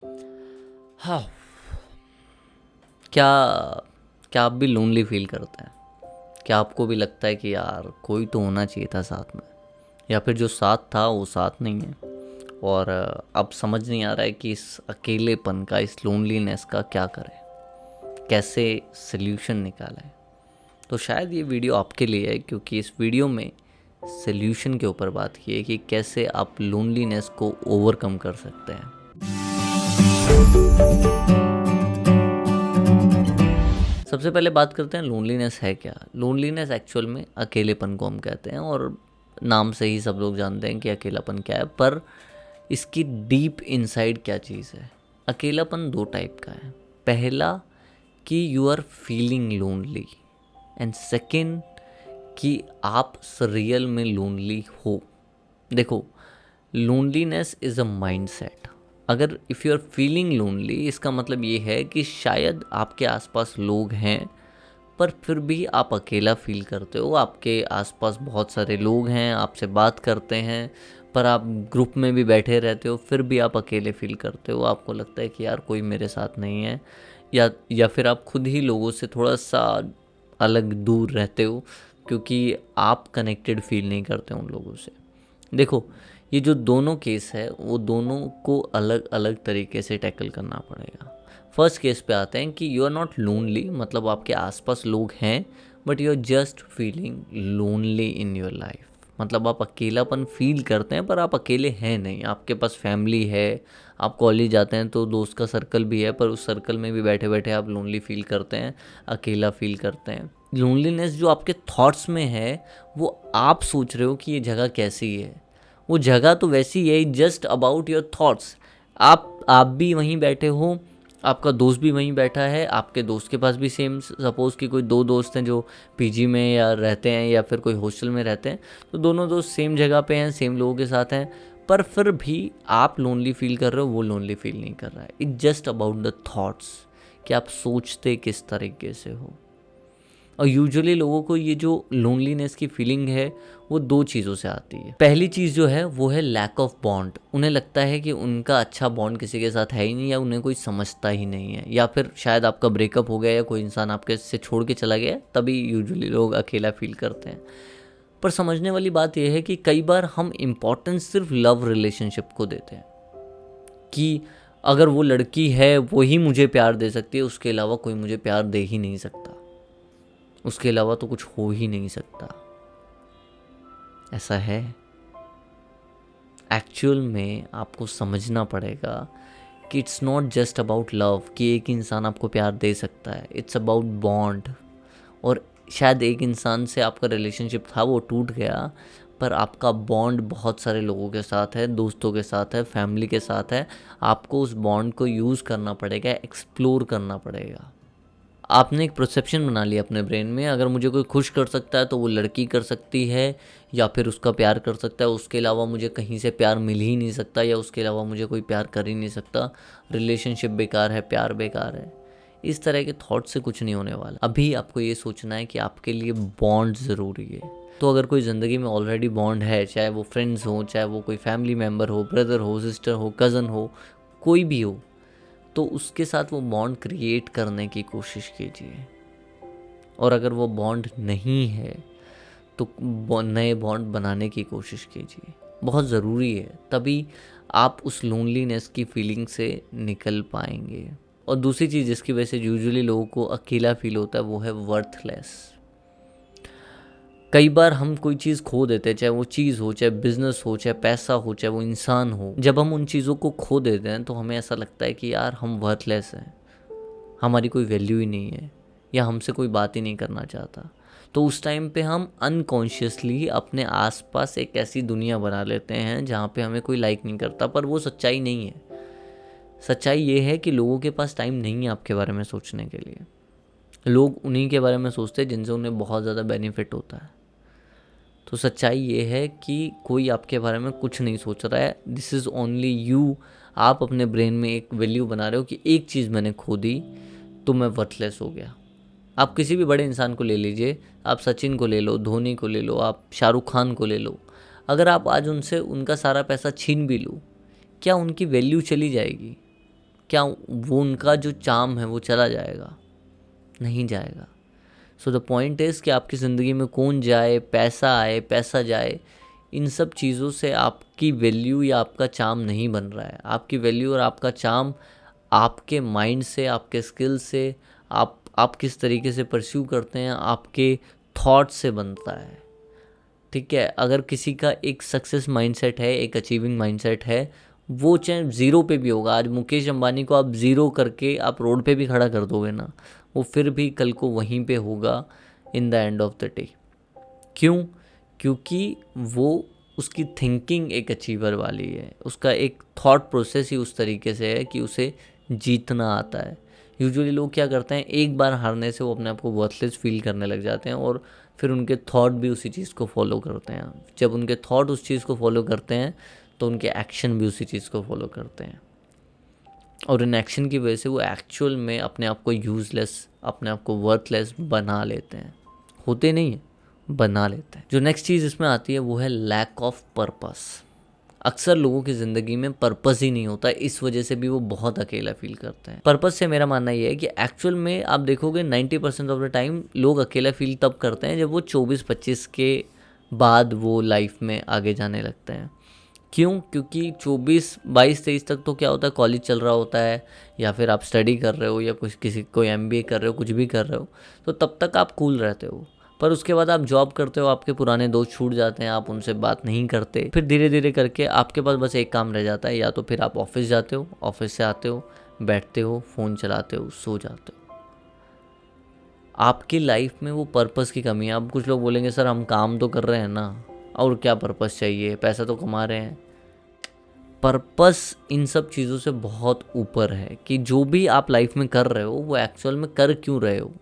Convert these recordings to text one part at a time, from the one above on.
हाँ, क्या क्या आप भी लोनली फील करते हैं? क्या आपको भी लगता है कि यार कोई तो होना चाहिए था साथ में, या फिर जो साथ था वो साथ नहीं है? और अब समझ नहीं आ रहा है कि इस अकेलेपन का, इस लोनलीनेस का क्या करें, कैसे सल्यूशन निकालें? तो शायद ये वीडियो आपके लिए है, क्योंकि इस वीडियो में सल्यूशन के ऊपर बात की है कि कैसे आप लोनलीनेस को ओवरकम कर सकते हैं। सबसे पहले बात करते हैं लोनलीनेस है क्या। लोनलीनेस एक्चुअल में अकेलेपन को हम कहते हैं, और नाम से ही सब लोग जानते हैं कि अकेलापन क्या है, पर इसकी डीप इनसाइड क्या चीज़ है। अकेलापन दो टाइप का है। पहला कि you are feeling lonely, and second कि आप रियल में लोनली हो। देखो, लोनलीनेस इज़ अ माइंडसेट। अगर if you are feeling lonely, इसका मतलब ये है कि शायद आपके आसपास लोग हैं, पर फिर भी आप अकेला फील करते हो। आपके आसपास बहुत सारे लोग हैं, आपसे बात करते हैं, पर आप ग्रुप में भी बैठे रहते हो, फिर भी आप अकेले फील करते हो। आपको लगता है कि यार कोई मेरे साथ नहीं है, या फिर आप खुद ही लोगों से थोड़ा सा अलग दूर रहते हो, क्योंकि आप कनेक्टेड फील नहीं करते उन लोगों से। देखो, ये जो दोनों केस है वो दोनों को अलग अलग तरीके से टैकल करना पड़ेगा। फर्स्ट केस पे आते हैं कि यू आर नॉट लोनली, मतलब आपके आसपास लोग हैं, but you are just feeling lonely in your life. मतलब आप अकेलापन फील करते हैं, पर आप अकेले हैं नहीं। आपके पास फैमिली है, आप कॉलेज जाते हैं तो दोस्त का सर्कल भी है, पर उस सर्कल में भी बैठे बैठे आप लोनली फील करते हैं, अकेला फील करते हैं। लोनलीनेस जो आपके थॉट्स में है, वो आप सोच रहे हो कि ये जगह कैसी है। वो जगह तो वैसी है, जस्ट अबाउट योर थॉट्स। आप भी वहीं बैठे हो, आपका दोस्त भी वहीं बैठा है, आपके दोस्त के पास भी सेम, सपोज़ कि कोई दो दोस्त हैं जो पीजी में या रहते हैं या फिर कोई हॉस्टल में रहते हैं, तो दोनों दोस्त सेम जगह पे हैं, सेम लोगों के साथ हैं, पर फिर भी आप लोनली फील कर रहे हो, वो लोनली फील नहीं कर रहा है। It's just about the thoughts कि आप सोचते किस तरीके से हो। और यूजुअली लोगों को ये जो लोनलीनेस की फीलिंग है वो दो चीज़ों से आती है। पहली चीज़ जो है वो है लैक ऑफ बॉन्ड। उन्हें लगता है कि उनका अच्छा बॉन्ड किसी के साथ है ही नहीं, या उन्हें कोई समझता ही नहीं है, या फिर शायद आपका ब्रेकअप हो गया या कोई इंसान आपके से छोड़ के चला गया, तभी यूजुअली लोग अकेला फील करते हैं। पर समझने वाली बात यह है कि कई बार हम इम्पोर्टेंस सिर्फ लव रिलेशनशिप को देते हैं, कि अगर वो लड़की है वो ही मुझे प्यार दे सकती है, उसके अलावा कोई मुझे प्यार दे ही नहीं सकता, उसके अलावा तो कुछ हो ही नहीं सकता। ऐसा है? एक्चुअल में आपको समझना पड़ेगा कि it's not just about love, कि एक इंसान आपको प्यार दे सकता है। It's about bond. और शायद एक इंसान से आपका रिलेशनशिप था, वो टूट गया, पर आपका बॉन्ड बहुत सारे लोगों के साथ है, दोस्तों के साथ है, फैमिली के साथ है। आपको उस बॉन्ड को यूज़ करना पड़ेगा, एक्सप्लोर करना पड़ेगा। आपने एक परसेप्शन बना लिया अपने ब्रेन में, अगर मुझे कोई खुश कर सकता है तो वो लड़की कर सकती है, या फिर उसका प्यार कर सकता है, उसके अलावा मुझे कहीं से प्यार मिल ही नहीं सकता, या उसके अलावा मुझे कोई प्यार कर ही नहीं सकता, रिलेशनशिप बेकार है, प्यार बेकार है। इस तरह के थॉट से कुछ नहीं होने वाला। अभी आपको ये सोचना है कि आपके लिए बॉन्ड ज़रूरी है। तो अगर कोई ज़िंदगी में ऑलरेडी बॉन्ड है, चाहे वो फ्रेंड्स हो, चाहे वो कोई फैमिली मेम्बर हो, ब्रदर हो, सिस्टर हो, कज़न हो, कोई भी हो, तो उसके साथ वो बॉन्ड क्रिएट करने की कोशिश कीजिए। और अगर वो बॉन्ड नहीं है तो नए बॉन्ड बनाने की कोशिश कीजिए। बहुत ज़रूरी है, तभी आप उस लोनलीनेस की फीलिंग से निकल पाएंगे। और दूसरी चीज़ जिसकी वजह से यूजुअली लोगों को अकेला फील होता है वो है वर्थलेस। कई बार हम कोई चीज़ खो देते हैं, चाहे वो चीज़ हो, चाहे बिजनेस हो, चाहे पैसा हो, चाहे वो इंसान हो। जब हम उन चीज़ों को खो देते हैं तो हमें ऐसा लगता है कि यार हम वर्थलेस हैं, हमारी कोई वैल्यू ही नहीं है, या हमसे कोई बात ही नहीं करना चाहता। तो उस टाइम पे हम अनकॉन्शियसली अपने आसपास एक ऐसी दुनिया बना लेते हैं जहाँ पे हमें कोई लाइक नहीं करता, पर वो सच्चाई नहीं है। सच्चाई ये है कि लोगों के पास टाइम नहीं है आपके बारे में सोचने के लिए। लोग उन्हीं के बारे में सोचते हैं जिनसे उन्हें बहुत ज़्यादा बेनिफिट होता है। तो सच्चाई ये है कि कोई आपके बारे में कुछ नहीं सोच रहा है। This is only you. आप अपने ब्रेन में एक वैल्यू बना रहे हो कि एक चीज़ मैंने खो दी तो मैं वर्थलेस हो गया। आप किसी भी बड़े इंसान को ले लीजिए, आप सचिन को ले लो, धोनी को ले लो, आप शाहरुख खान को ले लो। अगर आप आज उनसे उनका सारा पैसा छीन भी लो, क्या उनकी वैल्यू चली जाएगी? क्या वो उनका जो चार्म है वो चला जाएगा? नहीं जाएगा। सो द पॉइंट इज़ कि आपकी ज़िंदगी में कौन जाए, पैसा आए, पैसा जाए, इन सब चीज़ों से आपकी वैल्यू या आपका चार्म नहीं बन रहा है। आपकी वैल्यू और आपका चार्म आपके माइंड से, आपके स्किल से, आप किस तरीके से परस्यू करते हैं, आपके थॉट से बनता है। ठीक है, अगर किसी का एक सक्सेस माइंडसेट है, एक अचीविंग माइंडसेट है, वो चाहे ज़ीरो पे भी होगा। आज मुकेश अंबानी को आप ज़ीरो करके आप रोड पे भी खड़ा कर दोगे ना, वो फिर भी कल को वहीं पे होगा in the end of the day. क्यों? क्योंकि वो उसकी थिंकिंग एक अचीवर वाली है, उसका एक थॉट प्रोसेस ही उस तरीके से है कि उसे जीतना आता है। यूजुअली लोग क्या करते हैं, एक बार हारने से वो अपने आप को वर्थलेस फील करने लग जाते हैं और फिर उनके थॉट भी उसी चीज़ को फॉलो करते हैं। जब उनके थॉट उस चीज़ को फॉलो करते हैं तो उनके एक्शन भी उसी चीज़ को फॉलो करते हैं, और इन एक्शन की वजह से वो एक्चुअल में अपने आप को यूज़लेस, अपने आप को वर्थलेस बना लेते हैं। होते नहीं है, बना लेते हैं। जो नेक्स्ट चीज़ इसमें आती है वो है लैक ऑफ पर्पस। अक्सर लोगों की ज़िंदगी में पर्पस ही नहीं होता, इस वजह से भी वो बहुत अकेला फील करते हैं। पर्पस से मेरा मानना ये है कि एक्चुअल में आप देखोगे 90% ऑफ द टाइम लोग अकेला फील तब करते हैं जब वो 24-25 के बाद वो लाइफ में आगे जाने लगते हैं। क्यों? क्योंकि 22-23 तक तो क्या होता है, कॉलेज चल रहा होता है, या फिर आप स्टडी कर रहे हो, या कोई MBA कर रहे हो, कुछ भी कर रहे हो, तो तब तक आप कूल रहते हो। पर उसके बाद आप जॉब करते हो, आपके पुराने दोस्त छूट जाते हैं, आप उनसे बात नहीं करते। फिर धीरे धीरे करके आपके पास बस एक काम रह जाता है, या तो फिर आप ऑफिस जाते हो, ऑफिस से आते हो, बैठते हो, फ़ोन चलाते हो, सो जाते हो। आपकी लाइफ में वो पर्पस की कमी है। अब कुछ लोग बोलेंगे सर हम काम तो कर रहे हैं ना, और क्या पर्पस चाहिए, पैसा तो कमा रहे हैं। पर्पस इन सब चीज़ों से बहुत ऊपर है कि जो भी आप लाइफ में कर रहे हो वो एक्चुअल में कर क्यों रहे हो।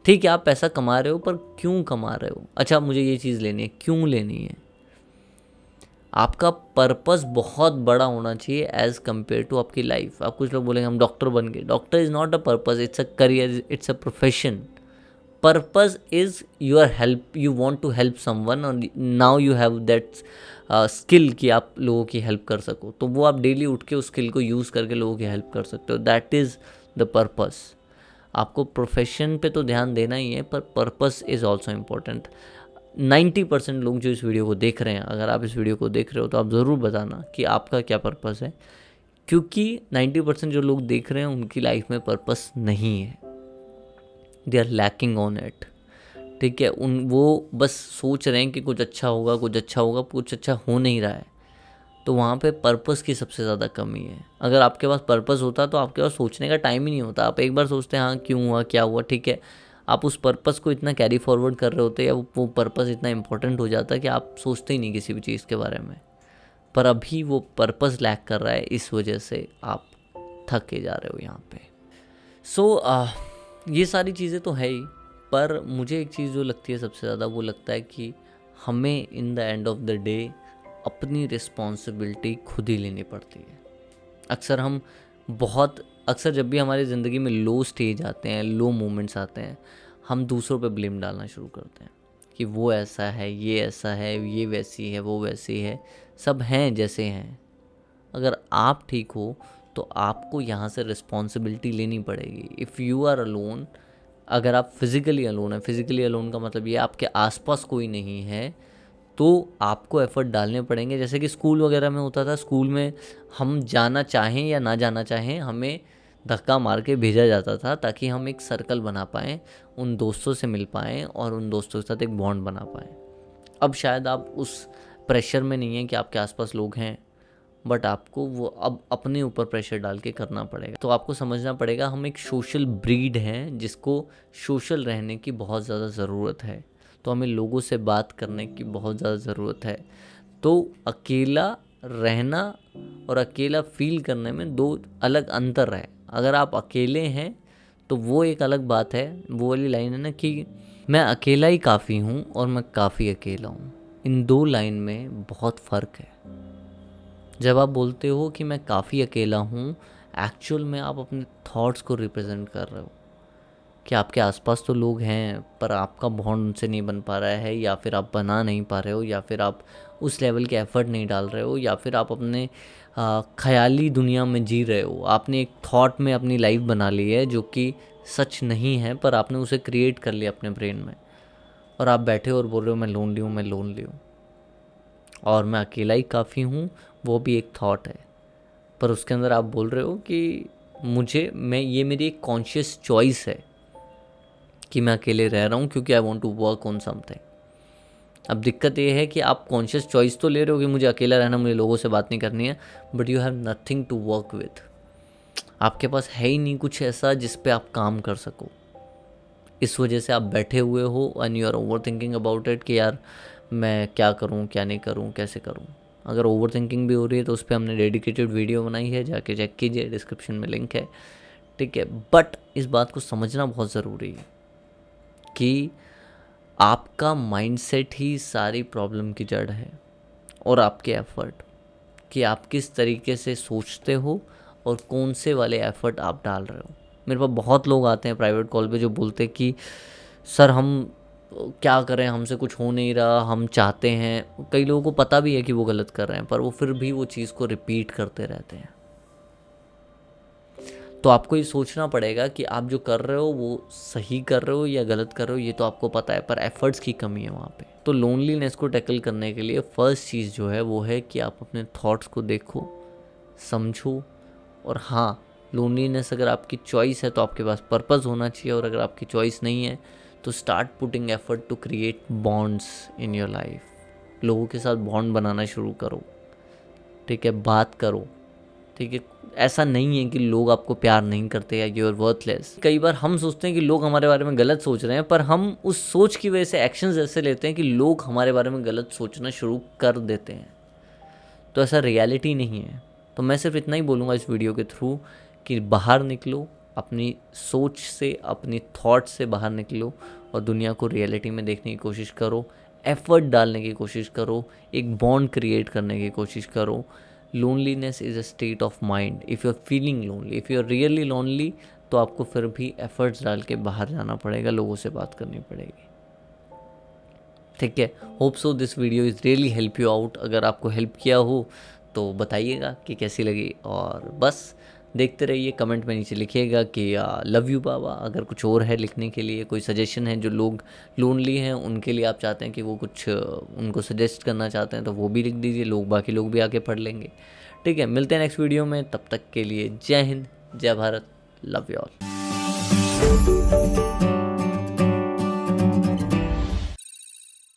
ठीक है, आप पैसा कमा रहे हो, पर क्यों कमा रहे हो? अच्छा मुझे ये चीज़ लेनी है, क्यों लेनी है? आपका पर्पस बहुत बड़ा होना चाहिए एज़ कम्पेयर टू आपकी लाइफ। आप कुछ लोग बोलेंगे हम डॉक्टर बन गए। Doctor is not a purpose, it's a career, it's a profession. Purpose is your help, you want to help someone, और now you have that skill कि आप लोगों की हेल्प कर सको, तो वो आप डेली उठ के उस स्किल को यूज़ करके लोगों की हेल्प कर सकते हो। That is the purpose. आपको प्रोफेशन पे तो ध्यान देना ही है, पर पर्पस इज़ ऑल्सो इम्पोर्टेंट। 90% लोग जो इस वीडियो को देख रहे हैं, अगर आप इस वीडियो को देख रहे हो तो आप ज़रूर बताना कि आपका क्या पर्पस है, क्योंकि 90% जो लोग देख रहे हैं उनकी लाइफ में पर्पस नहीं है। They are lacking on it. ठीक है, वो बस सोच रहे हैं कि कुछ अच्छा होगा, कुछ अच्छा होगा, कुछ अच्छा हो नहीं रहा है। तो वहाँ पे पर्पस की सबसे ज़्यादा कमी है। अगर आपके पास पर्पस होता तो आपके पास सोचने का टाइम ही नहीं होता। आप एक बार सोचते हैं हाँ क्यों हुआ, क्या हुआ, ठीक है, आप उस पर्पस को इतना कैरी फॉरवर्ड कर रहे होते, या वो पर्पस इतना इंपॉर्टेंट हो जाता कि आप सोचते ही नहीं किसी भी चीज़ के बारे में। पर अभी वो पर्पस लैक कर रहा है, इस वजह से आप थक के जा रहे हो यहाँ पे। ये सारी चीज़ें तो है ही, पर मुझे एक चीज़ जो लगती है सबसे ज़्यादा, वो लगता है कि हमें in the end of the day अपनी रिस्पॉन्सिबिलिटी खुद ही लेनी पड़ती है। अक्सर जब भी हमारी ज़िंदगी में लो स्टेज आते हैं, लो मोमेंट्स आते हैं, हम दूसरों पे ब्लेम डालना शुरू करते हैं कि वो ऐसा है, ये ऐसा है, ये वैसी है, वो वैसी है, सब हैं जैसे हैं। अगर आप ठीक हो तो आपको यहाँ से रिस्पॉन्सिबिलिटी लेनी पड़ेगी। इफ़ यू आर अलोन, अगर आप फिज़िकली अलोन है, फिज़िकली अलोन का मतलब ये आपके आसपास कोई नहीं है, तो आपको एफ़र्ट डालने पड़ेंगे। जैसे कि स्कूल वगैरह में होता था, स्कूल में हम जाना चाहें या ना जाना चाहें, हमें धक्का मार के भेजा जाता था ताकि हम एक सर्कल बना पाएँ, उन दोस्तों से मिल पाएँ और उन दोस्तों के साथ एक बॉन्ड बना पाएँ। अब शायद आप उस प्रेशर में नहीं हैं कि आपके आसपास लोग हैं, बट आपको वो अब अपने ऊपर प्रेशर डाल के करना पड़ेगा। तो आपको समझना पड़ेगा हम एक सोशल ब्रीड हैं जिसको सोशल रहने की बहुत ज़्यादा ज़रूरत है। तो हमें लोगों से बात करने की बहुत ज़्यादा ज़रूरत है। तो अकेला रहना और अकेला फील करने में दो अलग अंतर है। अगर आप अकेले हैं तो वो एक अलग बात है। वो वाली लाइन है ना कि मैं अकेला ही काफ़ी हूँ और मैं काफ़ी अकेला हूँ। इन दो लाइन में बहुत फ़र्क है। जब आप बोलते हो कि मैं काफ़ी अकेला हूँ, एक्चुअल में आप अपने थॉट्स को रिप्रेजेंट कर रहे हो। कि आपके आसपास तो लोग हैं पर आपका बॉन्ड उनसे नहीं बन पा रहा है, या फिर आप बना नहीं पा रहे हो, या फिर आप उस लेवल के एफर्ट नहीं डाल रहे हो, या फिर आप अपने ख़याली दुनिया में जी रहे हो। आपने एक थॉट में अपनी लाइफ बना ली है जो कि सच नहीं है, पर आपने उसे क्रिएट कर लिया अपने ब्रेन में, और आप बैठे हो और बोल रहे हो मैं लोनली हूँ, मैं लोनली हूँ और मैं अकेला ही काफ़ी हूँ। वो भी एक थॉट है, पर उसके अंदर आप बोल रहे हो कि ये मेरी एक कॉन्शियस चॉइस है कि मैं अकेले रह रहा हूँ क्योंकि I want to work on something. अब दिक्कत ये है कि आप कॉन्शियस चॉइस तो ले रहे हो कि मुझे अकेला रहना, मुझे लोगों से बात नहीं करनी है, but you have nothing to work with. आपके पास है ही नहीं कुछ ऐसा जिस पे आप काम कर सको। इस वजह से आप बैठे हुए हो and you are over thinking about it कि यार मैं क्या करूँ, क्या नहीं करूँ, कैसे करूँ। अगर ओवर थिंकिंग भी हो रही है तो उस पर हमने डेडिकेटेड वीडियो बनाई है, जाके चेक कीजिए, डिस्क्रिप्शन में लिंक है, ठीक है। बट इस बात को समझना बहुत ज़रूरी है कि आपका माइंडसेट ही सारी प्रॉब्लम की जड़ है, और आपके एफ़र्ट, कि आप किस तरीके से सोचते हो और कौन से वाले एफ़र्ट आप डाल रहे हो। मेरे पास बहुत लोग आते हैं प्राइवेट कॉल पे जो बोलते हैं कि सर हम क्या करें, हमसे कुछ हो नहीं रहा, हम चाहते हैं, कई लोगों को पता भी है कि वो गलत कर रहे हैं, पर वो फिर भी वो चीज़ को रिपीट करते रहते हैं। तो आपको ये सोचना पड़ेगा कि आप जो कर रहे हो वो सही कर रहे हो या गलत कर रहे हो, ये तो आपको पता है, पर एफर्ट्स की कमी है वहाँ पे। तो लोनलीनेस को टैकल करने के लिए फर्स्ट चीज़ जो है वो है कि आप अपने थॉट्स को देखो, समझो, और हाँ, लोनलीनेस अगर आपकी चॉइस है तो आपके पास पर्पस होना चाहिए, और अगर आपकी चॉइस नहीं है तो start putting effort to create bonds in your life. लोगों के साथ बॉन्ड बनाना शुरू करो, ठीक है, बात करो, ठीक है। ऐसा नहीं है कि लोग आपको प्यार नहीं करते या यू आर वर्थलेस। कई बार हम सोचते हैं कि लोग हमारे बारे में गलत सोच रहे हैं, पर हम उस सोच की वजह से एक्शंस ऐसे लेते हैं कि लोग हमारे बारे में गलत सोचना शुरू कर देते हैं। तो ऐसा रियलिटी नहीं है। तो मैं सिर्फ इतना ही बोलूँगा इस वीडियो के थ्रू कि बाहर निकलो, अपनी सोच से, अपनी थॉट से बाहर निकलो और दुनिया को रियलिटी में देखने की कोशिश करो, एफर्ट डालने की कोशिश करो, एक बॉन्ड क्रिएट करने की कोशिश करो। Loneliness is a state of mind. If you are feeling lonely, if you are really lonely, तो आपको फिर भी एफर्ट्स डाल के बाहर जाना पड़ेगा, लोगों से बात करनी पड़ेगी, ठीक है। Hope so this video is really help you out. अगर आपको हेल्प किया हो तो बताइएगा कि कैसी लगी, और बस देखते रहिए। कमेंट में नीचे लिखिएगा कि लव यू बाबा। अगर कुछ और है लिखने के लिए, कोई सजेशन है, जो लोग लोनली हैं उनके लिए आप चाहते हैं कि वो कुछ उनको सजेस्ट करना चाहते हैं, तो वो भी लिख दीजिए, बाकी लोग भी आके पढ़ लेंगे, ठीक है। मिलते हैं नेक्स्ट वीडियो में, तब तक के लिए जय हिंद, जय भारत, लव यू ऑल।